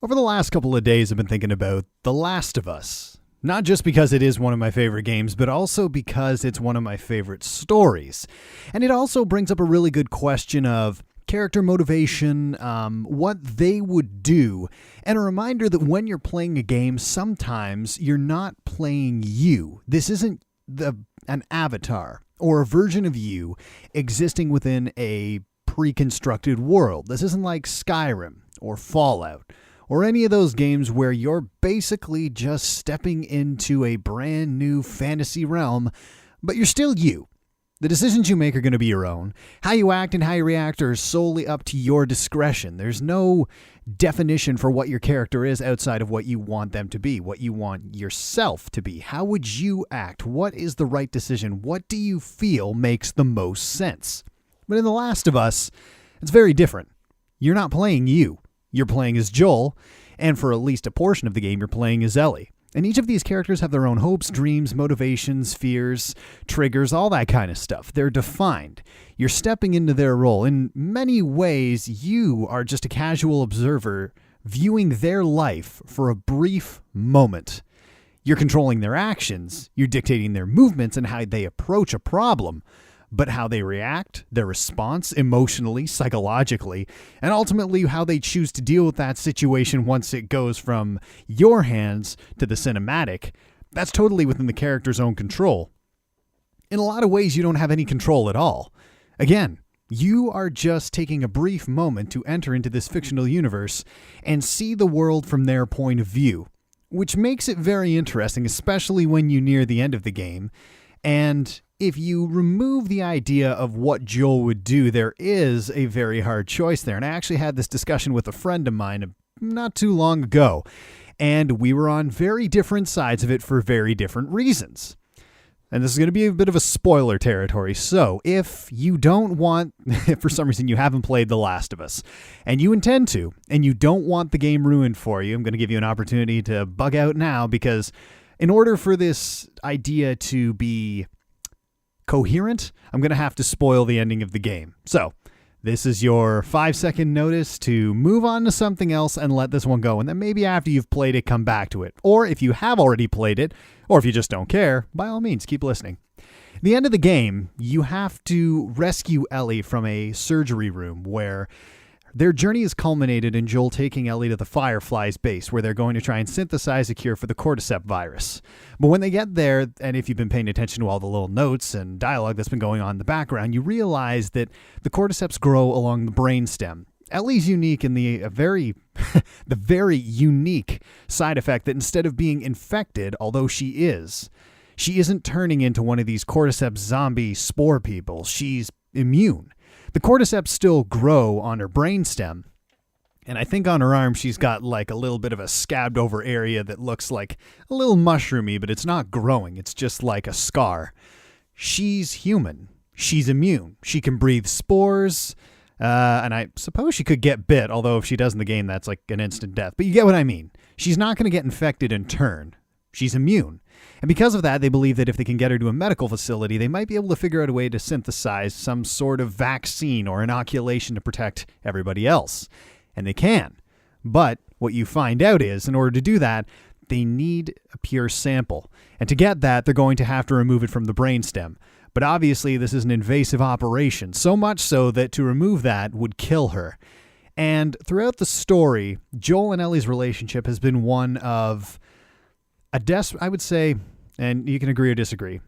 Over the last couple of days, I've been thinking about The Last of Us. Not just because it is one of my favorite games, but also because it's one of my favorite stories. And it also brings up a really good question of character motivation, what they would do, and a reminder that when you're playing a game, sometimes you're not playing you. This isn't an avatar or a version of you existing within a pre-constructed world. This isn't like Skyrim or Fallout or any of those games where you're basically just stepping into a brand new fantasy realm, but you're still you. The decisions you make are going to be your own. How you act and how you react are solely up to your discretion. There's no definition for what your character is outside of what you want them to be, what you want yourself to be. How would you act? What is the right decision? What do you feel makes the most sense? But in The Last of Us, it's very different. You're not playing you. You're playing as Joel, and for at least a portion of the game, you're playing as Ellie. And each of these characters have their own hopes, dreams, motivations, fears, triggers, all that kind of stuff. They're defined. You're stepping into their role. In many ways, you are just a casual observer viewing their life for a brief moment. You're controlling their actions. You're dictating their movements and how they approach a problem. But how they react, their response emotionally, psychologically, and ultimately how they choose to deal with that situation once it goes from your hands to the cinematic, that's totally within the character's own control. In a lot of ways, you don't have any control at all. Again, you are just taking a brief moment to enter into this fictional universe and see the world from their point of view, which makes it very interesting, especially when you near the end of the game. And if you remove the idea of what Joel would do, there is a very hard choice there. And I actually had this discussion with a friend of mine not too long ago, and we were on very different sides of it for very different reasons. And this is going to be a bit of a spoiler territory. So if you don't want, if for some reason you haven't played The Last of Us, and you intend to, and you don't want the game ruined for you, I'm going to give you an opportunity to bug out now, because in order for this idea to be coherent, I'm going to have to spoil the ending of the game. So this is your 5-second notice to move on to something else and let this one go. And then maybe after you've played it, come back to it. Or if you have already played it, or if you just don't care, by all means, keep listening. At the end of the game, you have to rescue Ellie from a surgery room where their journey is culminated in Joel taking Ellie to the Firefly's base, where they're going to try and synthesize a cure for the cordyceps virus. But when they get there, and if you've been paying attention to all the little notes and dialogue that's been going on in the background, you realize that the cordyceps grow along the brainstem. Ellie's unique in the very unique side effect that instead of being infected, although she isn't turning into one of these cordyceps zombie spore people. She's immune. The cordyceps still grow on her brainstem, and I think on her arm she's got like a little bit of a scabbed over area that looks like a little mushroomy, but it's not growing. It's just like a scar. She's human. She's immune. She can breathe spores, and I suppose she could get bit, although if she does in the game, that's like an instant death. But you get what I mean. She's not going to get infected and turn. She's immune. And because of that, they believe that if they can get her to a medical facility, they might be able to figure out a way to synthesize some sort of vaccine or inoculation to protect everybody else. And they can. But what you find out is, in order to do that, they need a pure sample. And to get that, they're going to have to remove it from the brainstem. But obviously, this is an invasive operation, so much so that to remove that would kill her. And throughout the story, Joel and Ellie's relationship has been one of I would say, and you can agree or disagree,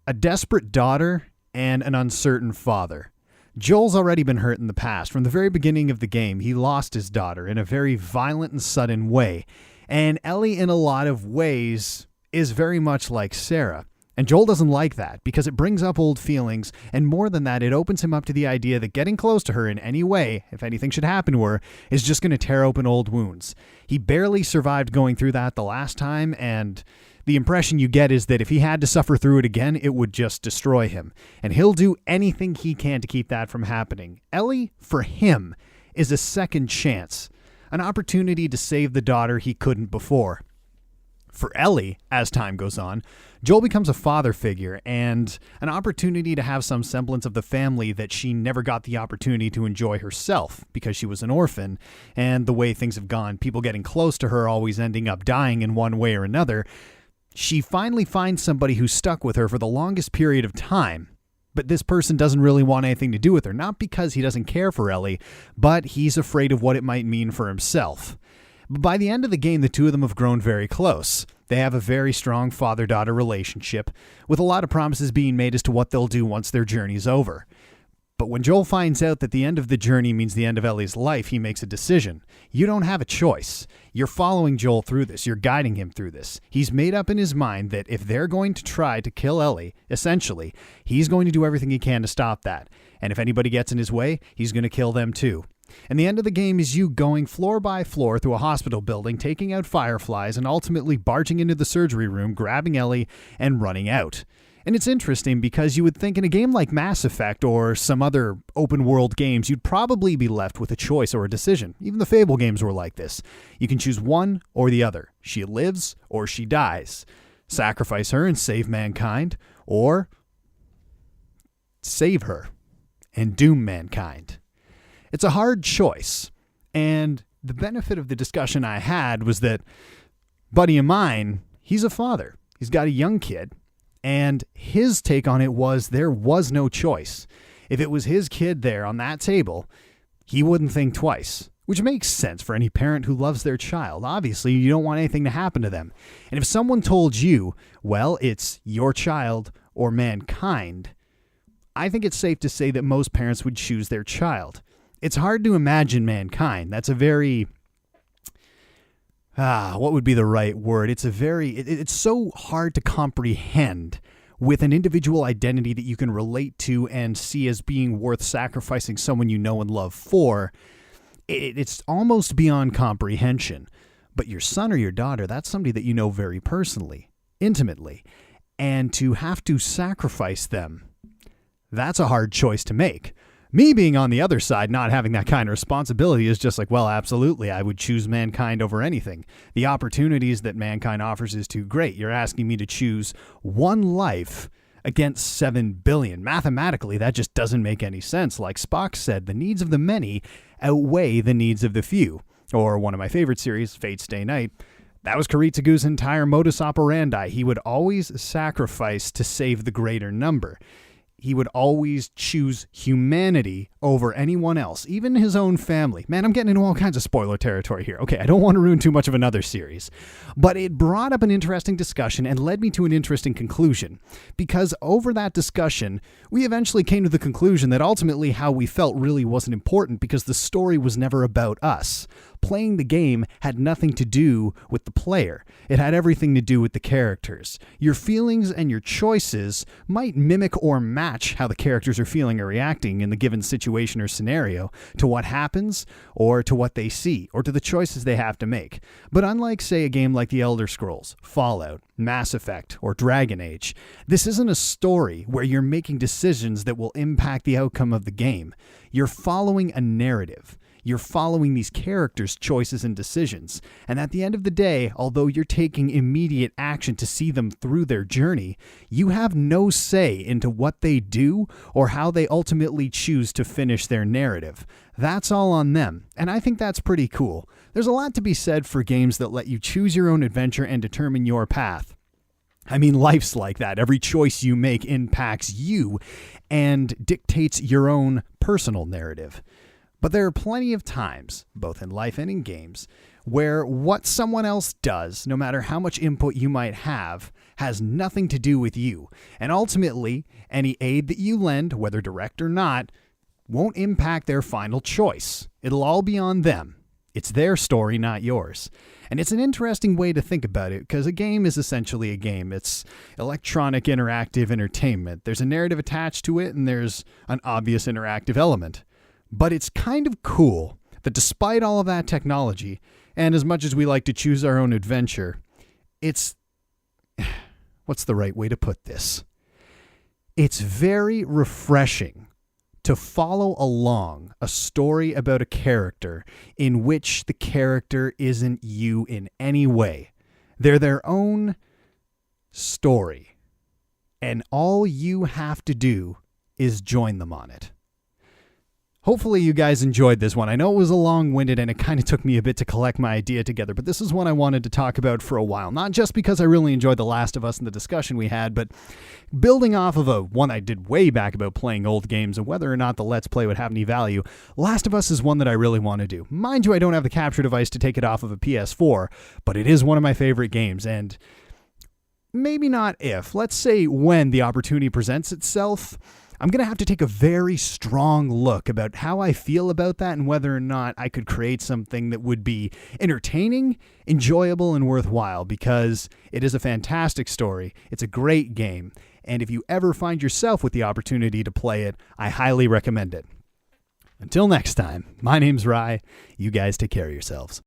a desperate daughter and an uncertain father. Joel's already been hurt in the past. From the very beginning of the game, he lost his daughter in a very violent and sudden way. And Ellie, in a lot of ways, is very much like Sarah. And Joel doesn't like that because it brings up old feelings, and more than that, it opens him up to the idea that getting close to her in any way, if anything should happen to her, is just going to tear open old wounds. He barely survived going through that the last time, and the impression you get is that if he had to suffer through it again, it would just destroy him. And he'll do anything he can to keep that from happening. Ellie, for him, is a second chance, an opportunity to save the daughter he couldn't before. For Ellie, as time goes on, Joel becomes a father figure and an opportunity to have some semblance of the family that she never got the opportunity to enjoy herself because she was an orphan, and the way things have gone, people getting close to her always ending up dying in one way or another. She finally finds somebody who's stuck with her for the longest period of time. But this person doesn't really want anything to do with her, not because he doesn't care for Ellie, but he's afraid of what it might mean for himself. But by the end of the game, the two of them have grown very close. They have a very strong father-daughter relationship, with a lot of promises being made as to what they'll do once their journey's over. But when Joel finds out that the end of the journey means the end of Ellie's life, he makes a decision. You don't have a choice. You're following Joel through this. You're guiding him through this. He's made up in his mind that if they're going to try to kill Ellie, essentially, he's going to do everything he can to stop that. And if anybody gets in his way, he's going to kill them too. And the end of the game is you going floor by floor through a hospital building, taking out fireflies, and ultimately barging into the surgery room, grabbing Ellie, and running out. And it's interesting because you would think in a game like Mass Effect or some other open world games, you'd probably be left with a choice or a decision. Even the Fable games were like this. You can choose one or the other. She lives or she dies. Sacrifice her and save mankind, or save her and doom mankind. It's a hard choice. And the benefit of the discussion I had was that buddy of mine, he's a father. He's got a young kid. And his take on it was there was no choice. If it was his kid there on that table, he wouldn't think twice, which makes sense for any parent who loves their child. Obviously, you don't want anything to happen to them. And if someone told you, well, it's your child or mankind, I think it's safe to say that most parents would choose their child. It's hard to imagine mankind. That's a very... what would be the right word? It's so hard to comprehend with an individual identity that you can relate to and see as being worth sacrificing someone you know and love for. It's almost beyond comprehension. But your son or your daughter, that's somebody that you know very personally, intimately. And to have to sacrifice them, that's a hard choice to make. Me being on the other side, not having that kind of responsibility, is just like, well, absolutely, I would choose mankind over anything. The opportunities that mankind offers is too great. You're asking me to choose one life against 7 billion. Mathematically, that just doesn't make any sense. Like Spock said, the needs of the many outweigh the needs of the few. Or one of my favorite series, Fate's Day Night, that was Kiritsugu's entire modus operandi. He would always sacrifice to save the greater number. He would always choose humanity over anyone else, even his own family. Man, I'm getting into all kinds of spoiler territory here. Okay, I don't want to ruin too much of another series. But it brought up an interesting discussion and led me to an interesting conclusion. Because over that discussion, we eventually came to the conclusion that ultimately how we felt really wasn't important because the story was never about us. Playing the game had nothing to do with the player. It had everything to do with the characters. Your feelings and your choices might mimic or match how the characters are feeling or reacting in the given situation or scenario to what happens or to what they see or to the choices they have to make. But unlike, say, a game like The Elder Scrolls, Fallout, Mass Effect, or Dragon Age, this isn't a story where you're making decisions that will impact the outcome of the game. You're following a narrative. You're following these characters' choices and decisions. And at the end of the day, although you're taking immediate action to see them through their journey, you have no say into what they do or how they ultimately choose to finish their narrative. That's all on them. And I think that's pretty cool. There's a lot to be said for games that let you choose your own adventure and determine your path. I mean, life's like that. Every choice you make impacts you and dictates your own personal narrative. But there are plenty of times, both in life and in games, where what someone else does, no matter how much input you might have, has nothing to do with you. And ultimately, any aid that you lend, whether direct or not, won't impact their final choice. It'll all be on them. It's their story, not yours. And it's an interesting way to think about it, because a game is essentially a game. It's electronic interactive entertainment. There's a narrative attached to it, and there's an obvious interactive element. But it's kind of cool that despite all of that technology, and as much as we like to choose our own adventure, it's... what's the right way to put this? It's very refreshing to follow along a story about a character in which the character isn't you in any way. They're their own story, and all you have to do is join them on it. Hopefully you guys enjoyed this one. I know it was a long-winded and it kind of took me a bit to collect my idea together, but this is one I wanted to talk about for a while. Not just because I really enjoyed The Last of Us and the discussion we had, but building off of one I did way back about playing old games and whether or not the Let's Play would have any value. Last of Us is one that I really want to do. Mind you, I don't have the capture device to take it off of a PS4, but it is one of my favorite games, and maybe not if, let's say when the opportunity presents itself, I'm going to have to take a very strong look about how I feel about that and whether or not I could create something that would be entertaining, enjoyable, and worthwhile, because it is a fantastic story. It's a great game. And if you ever find yourself with the opportunity to play it, I highly recommend it. Until next time, my name's Rye. You guys take care of yourselves.